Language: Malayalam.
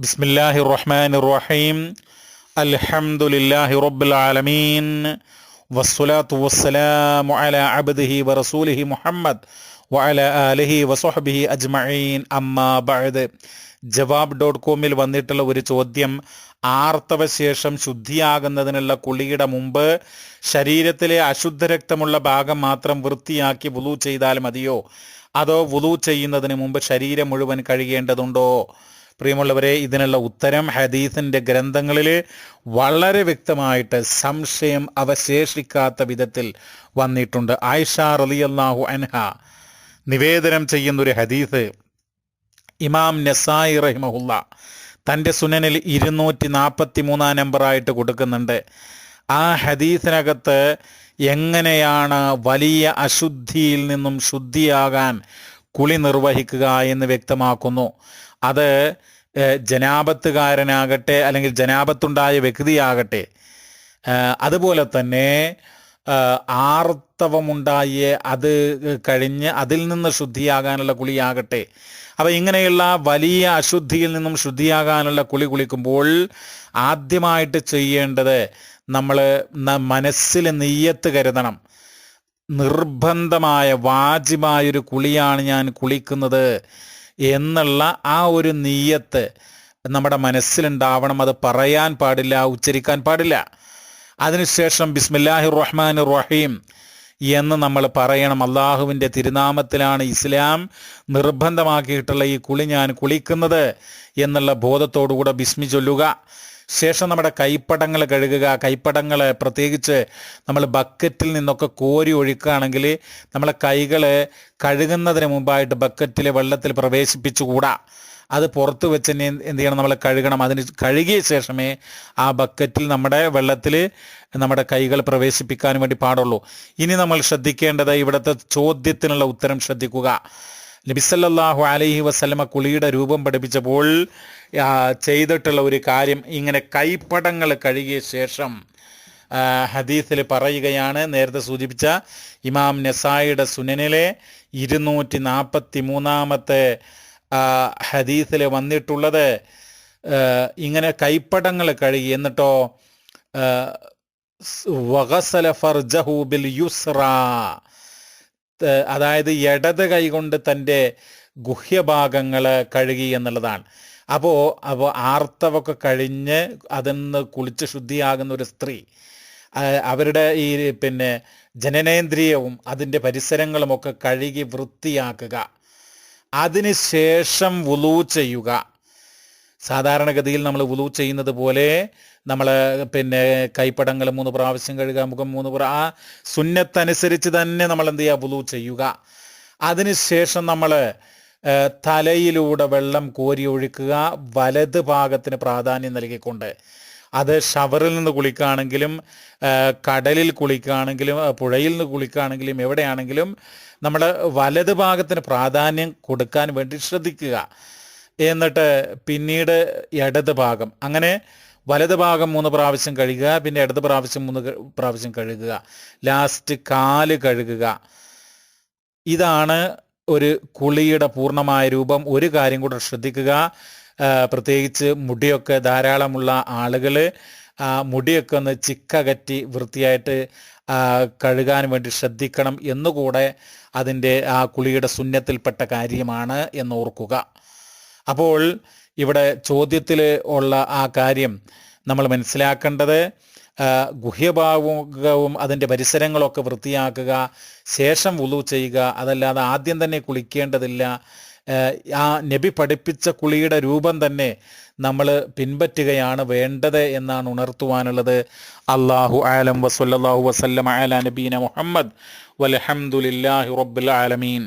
ബിസ്മില്ലാഹിർ റഹ്മാനിർ റഹീം. അൽഹംദുലില്ലാഹി റബ്ബിൽ ആലമീൻ. വസ്സലാത്തു വസ്സലാമു അലാ അബ്ദിഹി വറസൂലിഹി മുഹമ്മദ് വഅലാ ആലിഹി വസ്വഹ്ബിഹി അജ്മഈൻ. അമ്മാ ബഅദ്. ജവാബ്.com-ൽ വന്നിട്ടുള്ള ഒരു ചോദ്യം: ആർത്തവശേഷം ശുദ്ധിയാകുന്നതിനുള്ള കുളിയുടെ മുമ്പ് ശരീരത്തിലെ അശുദ്ധ രക്തമുള്ള ഭാഗം മാത്രം വൃത്തിയാക്കി വുളു ചെയ്താൽ മതിയോ, അതോ വുളു ചെയ്യുന്നതിന് മുമ്പ് ശരീരം മുഴുവൻ കഴുകേണ്ടതുണ്ടോ? പ്രിയമുള്ളവരെ, ഇതിനുള്ള ഉത്തരം ഹദീസിൻ്റെ ഗ്രന്ഥങ്ങളിൽ വളരെ വ്യക്തമായിട്ട് സംശയം അവശേഷിക്കാത്ത വിധത്തിൽ വന്നിട്ടുണ്ട്. ആയിഷ റളിയല്ലാഹു അൻഹ നിവേദനം ചെയ്യുന്നൊരു ഹദീസ് ഇമാം നസായി റഹിമഹുല്ല തൻ്റെ സുനനിൽ 243 നമ്പറായിട്ട് കൊടുക്കുന്നുണ്ട്. ആ ഹദീസിനകത്ത് എങ്ങനെയാണ് വലിയ അശുദ്ധിയിൽ നിന്നും ശുദ്ധിയാകാൻ കുളി നിർവഹിക്കുക എന്ന് വ്യക്തമാക്കുന്നു. അത് ജനാപത്തുകാരനാകട്ടെ അല്ലെങ്കിൽ ജനാപത്തുണ്ടായ വ്യക്തിയാകട്ടെ, അതുപോലെ തന്നെ ആർത്തവമുണ്ടായി അത് കഴിഞ്ഞ് അതിൽ നിന്ന് ശുദ്ധിയാകാനുള്ള കുളിയാകട്ടെ. അപ്പോൾ ഇങ്ങനെയുള്ള വലിയ അശുദ്ധിയിൽ നിന്നും ശുദ്ധിയാകാനുള്ള കുളി കുളിക്കുമ്പോൾ ആദ്യമായിട്ട് ചെയ്യേണ്ടത് നമ്മൾ മനസ്സിൽ നിയ്യത്ത് കരുതണം. നിർബന്ധമായ വാജിബായൊരു കുളിയാണ് ഞാൻ കുളിക്കുന്നത് എന്നുള്ള ആ ഒരു നിയ്യത്ത് നമ്മുടെ മനസ്സിലുണ്ടാവണം. അത് പറയാൻ പാടില്ല, ഉച്ചരിക്കാൻ പാടില്ല. അതിനുശേഷം ബിസ്മില്ലാഹിർ റഹ്മാനിർ റഹീം എന്ന് നമ്മൾ പറയണം. അള്ളാഹുവിൻ്റെ തിരുനാമത്തിലാണ് ഇസ്ലാം നിർബന്ധമാക്കിയിട്ടുള്ള ഈ കുളി ഞാൻ കുളിക്കുന്നത് എന്നുള്ള ബോധത്തോടുകൂടെ ബിസ്മി ചൊല്ലുക. ശേഷം നമ്മുടെ കൈപ്പടങ്ങൾ കഴുകുക. കൈപ്പടങ്ങൾ പ്രത്യേകിച്ച് നമ്മൾ ബക്കറ്റിൽ നിന്നൊക്കെ കോരി ഒഴിക്കുകയാണെങ്കിൽ നമ്മളെ കൈകൾ കഴുകുന്നതിന് മുമ്പായിട്ട് ബക്കറ്റിലെ വെള്ളത്തിൽ പ്രവേശിപ്പിച്ചുകൂടാ. അത് പുറത്ത് വെച്ച് തന്നെ എന്ത് ചെയ്യണം, നമ്മൾ കഴുകണം. അതിന് കഴുകിയ ശേഷമേ ആ ബക്കറ്റിൽ നമ്മുടെ വെള്ളത്തിൽ നമ്മുടെ കൈകൾ പ്രവേശിപ്പിക്കാൻ വേണ്ടി പാടുള്ളൂ. ഇനി നമ്മൾ ശ്രദ്ധിക്കേണ്ടത്, ഇവിടുത്തെ ചോദ്യത്തിനുള്ള ഉത്തരം ശ്രദ്ധിക്കുക. നബി സല്ലല്ലാഹു അലൈഹി വസല്ലമ കുളിയുടെ രൂപം പഠിപ്പിച്ചപ്പോൾ ചെയ്തിട്ടുള്ള ഒരു കാര്യം, ഇങ്ങനെ കൈപ്പടങ്ങൾ കഴുകിയ ശേഷം ഹദീസിൽ പറയുകയാണ്. നേരത്തെ സൂചിപ്പിച്ച ഇമാം നസായിയുടെ സുനനിലെ 243 ഹദീസിൽ വന്നിട്ടുള്ളത്, ഇങ്ങനെ കൈപ്പടങ്ങൾ കഴുകി എന്നിട്ടോ വഗസല ഫർജഹു ബിൽ യുസ്റാ, അതായത് ഇടത് കൈകൊണ്ട് തൻ്റെ ഗുഹ്യഭാഗങ്ങൾ കഴുകി എന്നുള്ളതാണ്. അപ്പോൾ ആർത്തവമൊക്കെ കഴിഞ്ഞ് അതിന്ന് കുളിച്ച് ശുദ്ധിയാകുന്ന ഒരു സ്ത്രീ അവരുടെ ഈ ജനനേന്ദ്രിയവും അതിൻ്റെ പരിസരങ്ങളുമൊക്കെ കഴുകി വൃത്തിയാക്കുക. അതിന് ശേഷം വുളു ചെയ്യുക. സാധാരണഗതിയിൽ നമ്മൾ വുളു ചെയ്യുന്നത് പോലെ നമ്മൾ കൈപ്പടങ്ങൾ 3 പ്രാവശ്യം കഴുകുക, മുഖം 3 ആ സുന്നത്തനുസരിച്ച് തന്നെ നമ്മൾ എന്ത് ചെയ്യുക, വുളു ചെയ്യുക. അതിനുശേഷം നമ്മൾ തലയിലൂടെ വെള്ളം കോരി ഒഴിക്കുക, വലത് ഭാഗത്തിന് പ്രാധാന്യം നൽകിക്കൊണ്ട്. അത് ഷവറിൽ നിന്ന് കുളിക്കുകയാണെങ്കിലും കടലിൽ കുളിക്കുകയാണെങ്കിലും പുഴയിൽ നിന്ന് കുളിക്കുകയാണെങ്കിലും എവിടെയാണെങ്കിലും നമ്മൾ വലത് ഭാഗത്തിന് പ്രാധാന്യം കൊടുക്കാൻ വേണ്ടി ശ്രദ്ധിക്കുക. എന്നിട്ട് പിന്നീട് ഇടത് ഭാഗം, അങ്ങനെ വലത് ഭാഗം 3 പ്രാവശ്യം കഴുകുക, പിന്നെ ഇടത് പ്രാവശ്യം 3 പ്രാവശ്യം കഴുകുക, ലാസ്റ്റ് കാല് കഴുകുക. ഇതാണ് ഒരു കുളിയുടെ പൂർണ്ണമായ രൂപം. ഒരു കാര്യം കൂടെ ശ്രദ്ധിക്കുക, പ്രത്യേകിച്ച് മുടിയൊക്കെ ധാരാളമുള്ള ആളുകൾ മുടിയൊക്കെ ഒന്ന് ചിക്കകറ്റി വൃത്തിയായിട്ട് കഴുകാൻ വേണ്ടി ശ്രദ്ധിക്കണം എന്നുകൂടെ അതിൻ്റെ ആ കുളിയുടെ സുന്നത്തിൽപ്പെട്ട കാര്യമാണ് എന്ന് ഓർക്കുക. അപ്പോൾ ഇവിടെ ചോദ്യത്തിൽ ഉള്ള ആ കാര്യം നമ്മൾ മനസ്സിലാക്കേണ്ടത്, ഗുഹ്യഭാഗവും അതിൻ്റെ പരിസരങ്ങളൊക്കെ വൃത്തിയാക്കുക, ശേഷം വുളു ചെയ്യുക. അതല്ലാതെ ആദ്യം തന്നെ കുളിക്കേണ്ടതില്ല. ആ നബി പഠിപ്പിച്ച കുളിയുടെ രൂപം തന്നെ നമ്മൾ പിൻപറ്റുകയാണ് വേണ്ടത് എന്നാണ് ഉണർത്തുവാനുള്ളത്. അല്ലാഹു ആലം. വസല്ലല്ലാഹു വസല്ലമ അലാ നബീന മുഹമ്മദ് വൽഹംദുലില്ലാഹി റബ്ബിൽ ആലമീൻ.